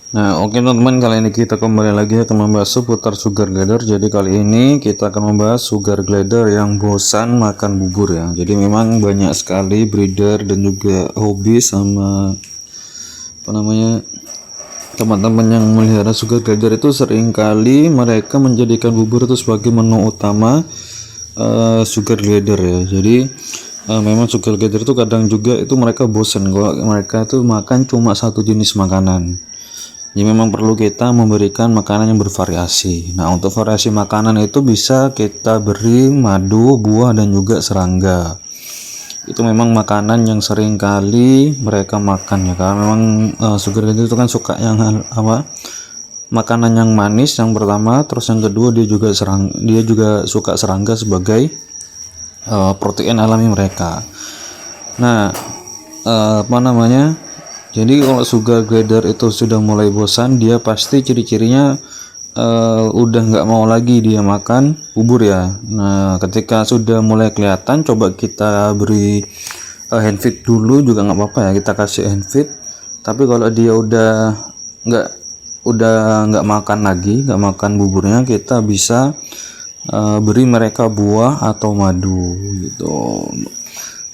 Nah, oke teman-teman, kali ini kita kembali lagi akan membahas seputar sugar glider. Jadi kali ini kita akan membahas sugar glider yang bosan makan bubur ya. Jadi memang banyak sekali breeder dan juga hobi sama apa namanya teman-teman yang melihara sugar glider itu seringkali mereka menjadikan bubur itu sebagai menu utama sugar glider ya. Jadi memang sugar glider itu kadang juga itu mereka bosan kalau mereka itu makan cuma satu jenis makanan. Jadi memang perlu kita memberikan makanan yang bervariasi. Nah, untuk variasi makanan itu bisa kita beri madu, buah, dan juga serangga. Itu memang makanan yang sering kali mereka makan ya, karena memang sugar glider itu kan suka yang makanan yang manis yang pertama, terus yang kedua dia juga suka serangga sebagai protein alami mereka. Nah, jadi kalau sugar glider itu sudah mulai bosan, dia pasti ciri-cirinya udah nggak mau lagi dia makan bubur ya. Nah, ketika sudah mulai kelihatan, coba kita beri hand feed dulu juga nggak apa-apa ya, kita kasih hand feed. Tapi kalau dia udah nggak makan lagi, nggak makan buburnya, kita bisa beri mereka buah atau madu gitu.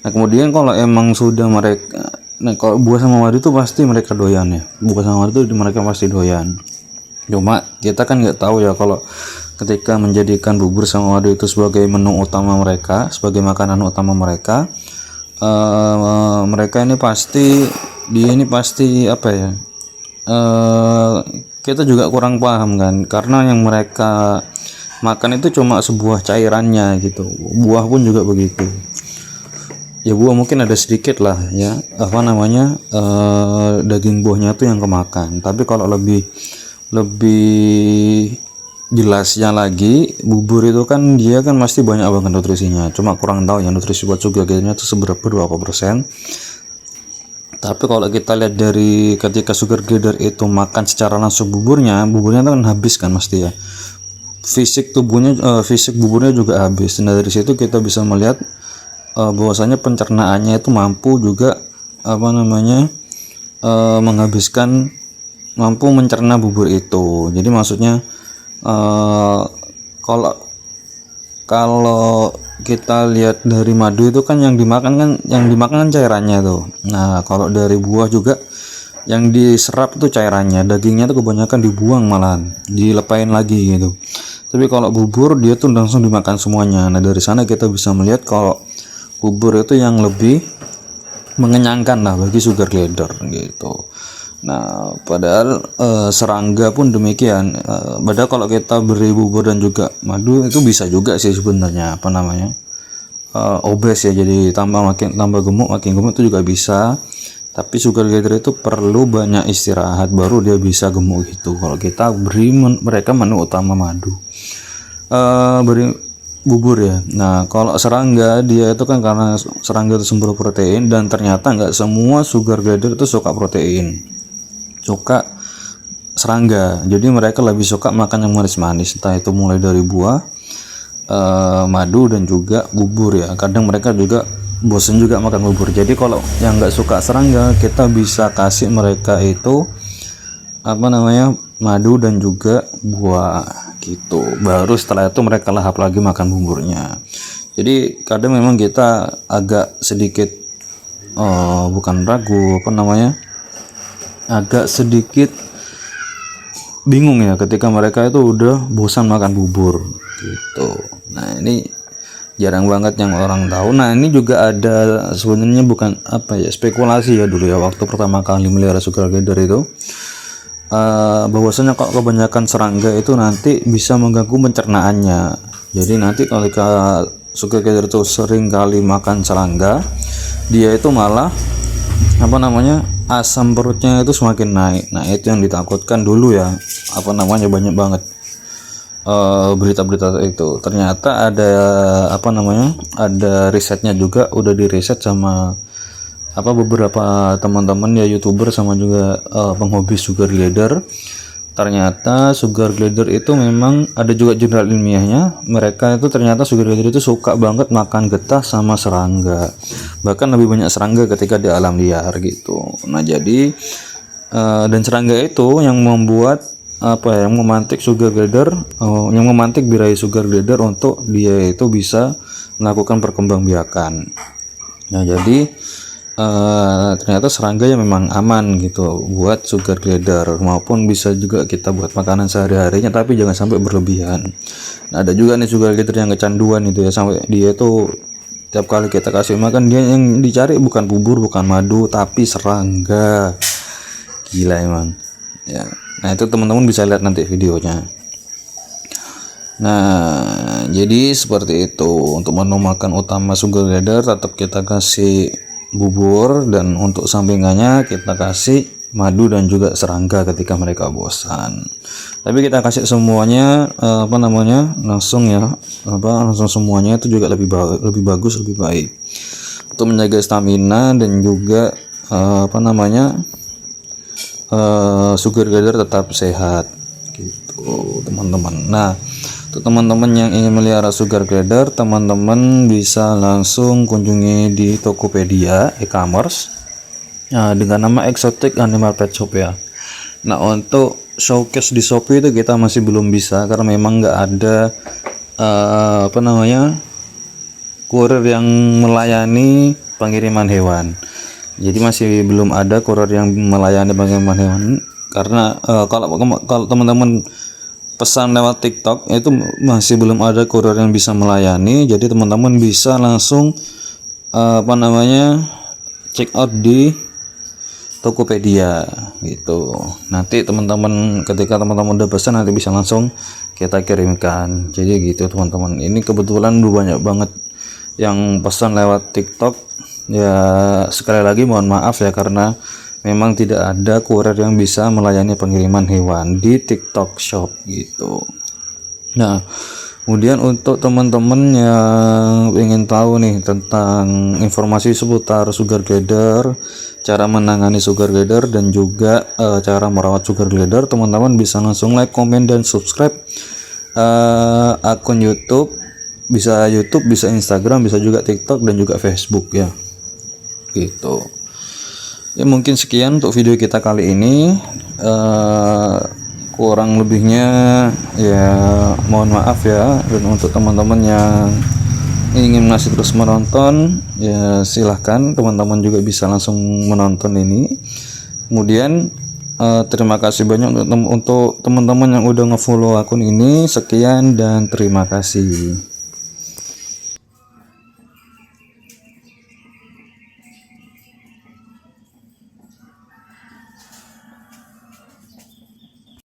Nah, kemudian kalau emang sudah kalau buah sama madu itu pasti mereka doyan ya. Buah sama madu itu mereka pasti doyan. Cuma kita kan nggak tahu ya kalau ketika menjadikan bubur sama madu itu sebagai menu utama mereka, sebagai makanan utama mereka, mereka ini pasti apa ya? Kita juga kurang paham kan, karena yang mereka makan itu cuma sebuah cairannya gitu. Buah pun juga begitu. Ya buah mungkin ada sedikit lah ya daging buahnya tuh yang kemakan. Tapi kalau lebih jelasnya lagi, bubur itu kan dia kan pasti banyak banget nutrisinya, cuma kurang tahu ya nutrisi buat sugar glidernya itu seberapa, berapa persen. Tapi kalau kita lihat dari ketika sugar glider itu makan secara langsung buburnya kan habis kan pasti ya, fisik buburnya juga habis. Nah, dari situ kita bisa melihat bahwasanya pencernaannya itu mampu juga mampu mencerna bubur itu. Jadi maksudnya kalau kita lihat dari madu itu kan yang dimakan kan cairannya tuh. Nah, kalau dari buah juga yang diserap itu cairannya, dagingnya tuh kebanyakan dibuang, malahan dilepain lagi gitu. Tapi kalau bubur dia tuh langsung dimakan semuanya. Nah, dari sana kita bisa melihat kalau bubur itu yang lebih mengenyangkan lah bagi sugar glider gitu. Nah, padahal serangga pun demikian. Padahal kalau kita beri bubur dan juga madu itu bisa juga sih sebenarnya obes ya, jadi tambah gemuk, makin gemuk itu juga bisa. Tapi sugar glider itu perlu banyak istirahat baru dia bisa gemuk gitu. Kalau kita beri mereka menu utama madu, beri bubur ya. Nah, kalau serangga dia itu kan karena serangga itu sumber protein, dan ternyata nggak semua sugar glider itu suka protein, suka serangga. Jadi mereka lebih suka makan yang manis-manis, entah itu mulai dari buah, madu, dan juga bubur ya. Kadang mereka juga bosen juga makan bubur. Jadi kalau yang nggak suka serangga, kita bisa kasih mereka itu madu dan juga buah gitu. Baru setelah itu mereka lahap lagi makan buburnya. Jadi kadang memang kita agak sedikit bukan ragu, agak sedikit bingung ya ketika mereka itu udah bosan makan bubur gitu. Nah, ini jarang banget yang orang tahu. Nah, ini juga ada sebenarnya bukan spekulasi ya dulu ya, waktu pertama kali melihara sugar glider itu, bahwasanya kok kebanyakan serangga itu nanti bisa mengganggu pencernaannya. Jadi nanti kalau sugar glider itu sering kali makan serangga, dia itu malah asam perutnya itu semakin naik. Nah, itu yang ditakutkan dulu ya, banyak banget berita-berita itu. Ternyata ada risetnya juga, udah diriset sama beberapa teman-teman ya, YouTuber sama juga penghobi sugar glider. Ternyata sugar glider itu memang ada juga jurnal ilmiahnya, mereka itu ternyata sugar glider itu suka banget makan getah sama serangga, bahkan lebih banyak serangga ketika di alam liar gitu. Nah, jadi Dan serangga itu yang membuat apa ya, yang memantik sugar glider, yang memantik birahi sugar glider untuk dia itu bisa melakukan perkembangbiakan. Nah jadi ternyata serangga yang memang aman gitu buat sugar glider, maupun bisa juga kita buat makanan sehari-harinya, tapi jangan sampai berlebihan. Nah ada juga nih sugar glider yang kecanduan itu ya, sampai dia tuh tiap kali kita kasih makan, dia yang dicari bukan bubur, bukan madu, tapi serangga. Gila emang ya. Nah itu teman-teman bisa lihat nanti videonya. Nah jadi seperti itu. Untuk menu makan utama sugar glider tetap kita kasih bubur, dan untuk sampingannya kita kasih madu dan juga serangga ketika mereka bosan. Tapi kita kasih semuanya langsung ya, langsung semuanya itu juga lebih bagus, lebih baik untuk menjaga stamina dan juga sugar glider tetap sehat gitu teman-teman. Nah untuk teman-teman yang ingin melihara sugar glider, teman-teman bisa langsung kunjungi di Tokopedia e-commerce dengan nama Exotic Animal Pet Shop ya. Nah untuk showcase di Shopee itu kita masih belum bisa, karena memang nggak ada kurir yang melayani pengiriman hewan. Jadi masih belum ada kurir yang melayani pengiriman hewan, karena kalau teman-teman pesan lewat TikTok itu masih belum ada kurir yang bisa melayani. Jadi teman-teman bisa langsung check out di Tokopedia gitu. Nanti teman-teman ketika teman-teman udah pesan, nanti bisa langsung kita kirimkan. Jadi gitu teman-teman. Ini kebetulan banyak banget yang pesan lewat TikTok ya. Sekali lagi mohon maaf ya, karena memang tidak ada kurir yang bisa melayani pengiriman hewan di TikTok Shop gitu. Nah kemudian untuk teman-teman yang ingin tahu nih tentang informasi seputar sugar glider, cara menangani sugar glider, dan juga cara merawat sugar glider, teman-teman bisa langsung like, komen, dan subscribe akun YouTube. Bisa YouTube, bisa Instagram, bisa juga TikTok, dan juga Facebook ya gitu. Ya mungkin sekian untuk video kita kali ini. Kurang lebihnya ya mohon maaf ya. Dan untuk teman-teman yang ingin masih terus menonton ya silahkan, teman-teman juga bisa langsung menonton ini. Kemudian terima kasih banyak untuk teman-teman yang udah ngefollow akun ini. Sekian dan terima kasih.